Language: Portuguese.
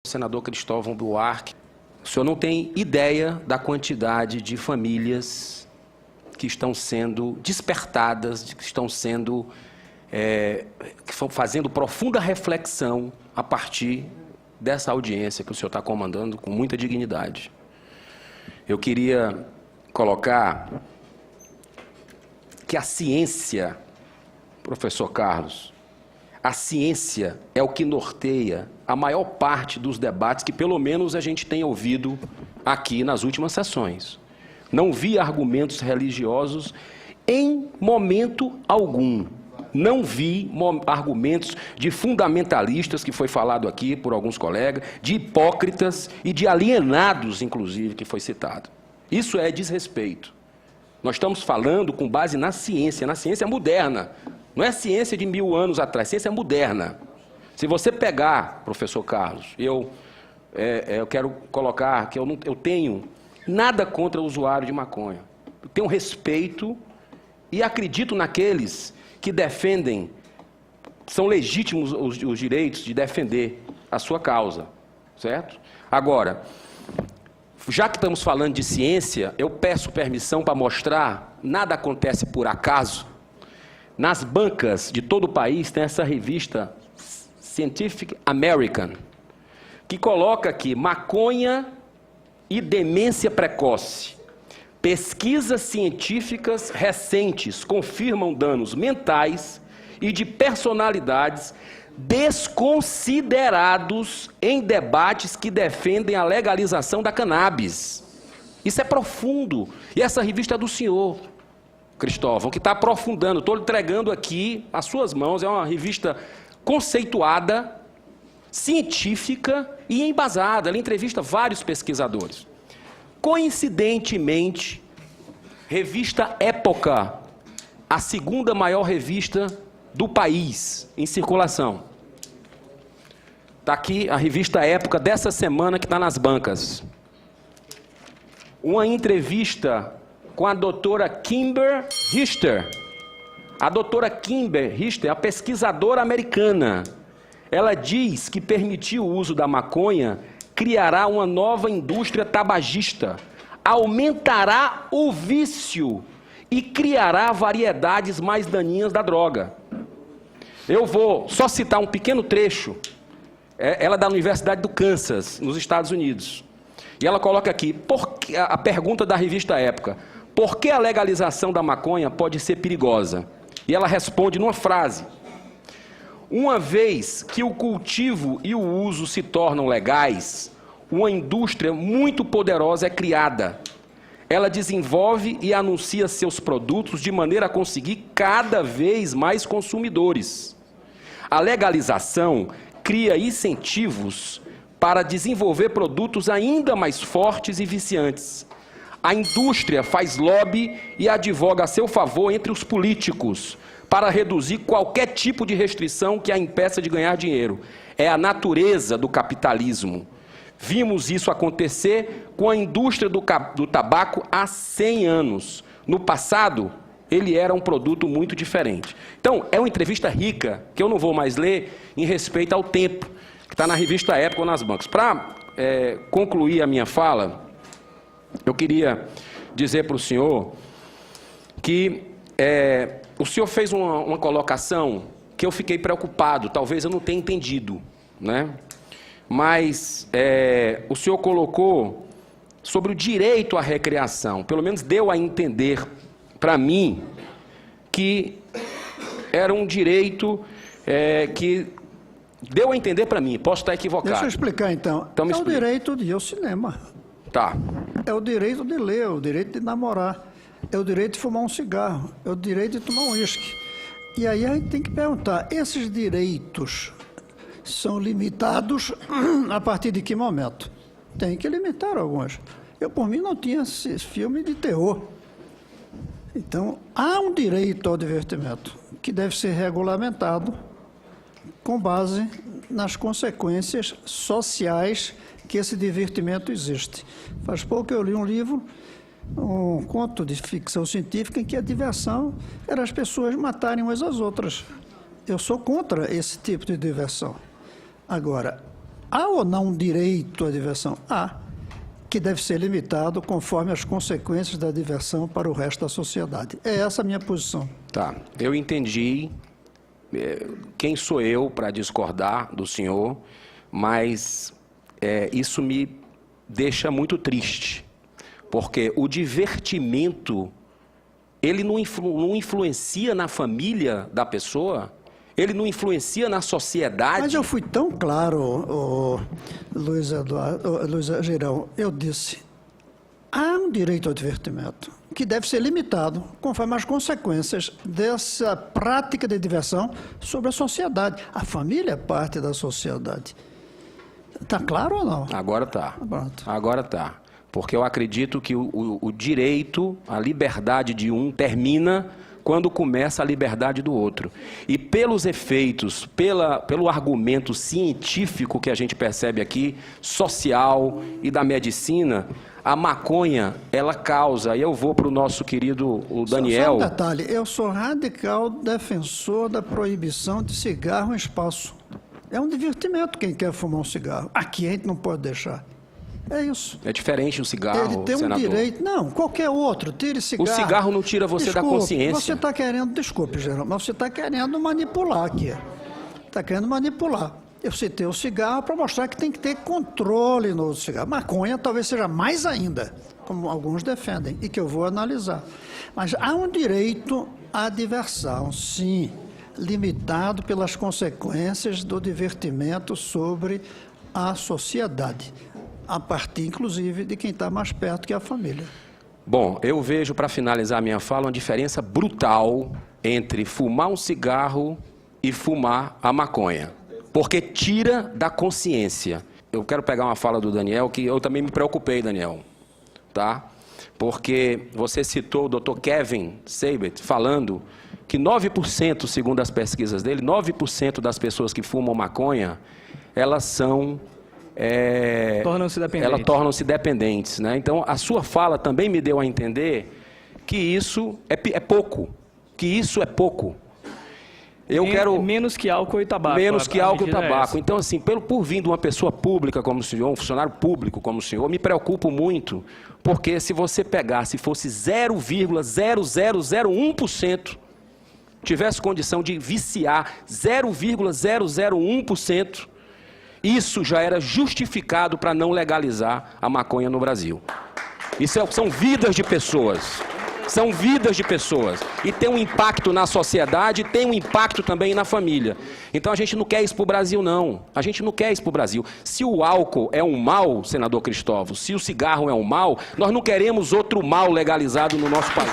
Senador Cristóvão Buarque, o senhor não tem ideia da quantidade de famílias que estão sendo despertadas, que estão sendo, fazendo profunda reflexão a partir dessa audiência que o senhor está comandando com muita dignidade. Eu queria colocar que a ciência, professor Carlos, a ciência é o que norteia a maior parte dos debates que, pelo menos, a gente tem ouvido aqui nas últimas sessões. Não vi argumentos religiosos em momento algum. Não vi argumentos de fundamentalistas, que foi falado aqui por alguns colegas, de hipócritas e de alienados, inclusive, que foi citado. Isso é desrespeito. Nós estamos falando com base na ciência moderna. Não é ciência de 1000 anos atrás, ciência moderna. Se você pegar, professor Carlos, eu quero colocar que eu tenho nada contra o usuário de maconha. Eu tenho respeito e acredito naqueles que defendem, são legítimos os direitos de defender a sua causa, certo? Agora, já que estamos falando de ciência, eu peço permissão para mostrar, nada acontece por acaso. Nas bancas de todo o país tem essa revista Scientific American, que coloca aqui maconha e demência precoce. Pesquisas científicas recentes confirmam danos mentais e de personalidades desconsiderados em debates que defendem a legalização da cannabis. Isso é profundo. E essa revista é do senhor, Cristóvão, que está aprofundando. Estou entregando aqui às suas mãos. É uma revista conceituada, científica e embasada. Ela entrevista vários pesquisadores. Coincidentemente, revista Época, a segunda maior revista do país em circulação. Está aqui a revista Época dessa semana que está nas bancas. Uma entrevista com a doutora Kimber Richter. A doutora Kimber Richter é a pesquisadora americana. Ela diz que permitir o uso da maconha criará uma nova indústria tabagista, aumentará o vício e criará variedades mais daninhas da droga. Eu vou só citar um pequeno trecho. Ela é da Universidade do Kansas, nos Estados Unidos. E ela coloca aqui, a pergunta da revista Época: por que a legalização da maconha pode ser perigosa? E ela responde numa frase: uma vez que o cultivo e o uso se tornam legais, uma indústria muito poderosa é criada. Ela desenvolve e anuncia seus produtos de maneira a conseguir cada vez mais consumidores. A legalização cria incentivos para desenvolver produtos ainda mais fortes e viciantes. A indústria faz lobby e advoga a seu favor entre os políticos para reduzir qualquer tipo de restrição que a impeça de ganhar dinheiro. É a natureza do capitalismo. Vimos isso acontecer com a indústria do tabaco há 100 anos. No passado, ele era um produto muito diferente. Então, é uma entrevista rica, que eu não vou mais ler, em respeito ao tempo, que está na revista Época ou nas bancas. Para concluir a minha fala, eu queria dizer para o senhor que o senhor fez uma colocação que eu fiquei preocupado, talvez eu não tenha entendido, né? Mas o senhor colocou sobre o direito à recreação, pelo menos deu a entender para mim que era um direito que deu a entender para mim, posso estar equivocado. Deixa eu explicar então. É o direito de ir ao cinema. Tá. É o direito de ler, é o direito de namorar, é o direito de fumar um cigarro, é o direito de tomar um uísque. E aí a gente tem que perguntar, esses direitos são limitados a partir de que momento? Tem que limitar alguns. Eu, por mim, não tinha esse filme de terror. Então, há um direito ao divertimento que deve ser regulamentado com base nas consequências sociais que esse divertimento existe. Faz pouco que eu li um livro, um conto de ficção científica, em que a diversão era as pessoas matarem umas às outras. Eu sou contra esse tipo de diversão. Agora, Há ou não um direito à diversão? Há, que deve ser limitado conforme as consequências da diversão para o resto da sociedade. É essa a minha posição. Tá, eu entendi. Quem sou eu para discordar do senhor, mas isso me deixa muito triste, porque o divertimento, ele não influencia na família da pessoa, ele não influencia na sociedade. Mas eu fui tão claro, Luiz Girão, eu disse, há um direito ao divertimento que deve ser limitado conforme as consequências dessa prática de diversão sobre a sociedade. A família é parte da sociedade. Está claro ou não? Agora está. Pronto. Agora está. Porque eu acredito que o direito, a liberdade de um termina quando começa a liberdade do outro. E pelos efeitos, pelo argumento científico que a gente percebe aqui, social e da medicina, a maconha, ela causa, e eu vou para o nosso querido Daniel... Só um detalhe, eu sou radical defensor da proibição de cigarro em espaço. É um divertimento quem quer fumar um cigarro. Aqui a gente não pode deixar. É isso. É diferente o cigarro, Ele tem um senador. direito... Não, qualquer outro, tire cigarro. O cigarro não tira você da consciência. Você está querendo... Desculpe, Geraldo, mas você está querendo manipular aqui. Está querendo manipular. Eu citei o cigarro para mostrar que tem que ter controle no cigarro. Maconha talvez seja mais ainda, como alguns defendem, e que eu vou analisar. Mas há um direito à diversão, sim, limitado pelas consequências do divertimento sobre a sociedade, a partir, inclusive, de quem está mais perto, que é a família. Bom, eu vejo, para finalizar a minha fala, uma diferença brutal entre fumar um cigarro e fumar a maconha. Porque tira da consciência. Eu quero pegar uma fala do Daniel, que eu também me preocupei, Daniel. Tá? Porque você citou o Dr. Kevin Sabet falando que 9%, segundo as pesquisas dele, 9% das pessoas que fumam maconha, elas são... tornam-se dependentes. Elas tornam-se dependentes, né? Então, a sua fala também me deu a entender que isso é pouco. Que isso é pouco. Eu quero... Menos que álcool e tabaco. Menos que álcool e medida é tabaco. essa. Então, assim, por vir de uma pessoa pública como o senhor, um funcionário público como o senhor, me preocupo muito, porque se você pegasse, fosse 0,0001%, tivesse condição de viciar 0,001%, isso já era justificado para não legalizar a maconha no Brasil. Isso são vidas de pessoas. São vidas de pessoas. E tem um impacto na sociedade, tem um impacto também na família. Então a gente não quer isso para o Brasil, não. A gente não quer isso para o Brasil. Se o álcool é um mal, senador Cristóvão, se o cigarro é um mal, nós não queremos outro mal legalizado no nosso país.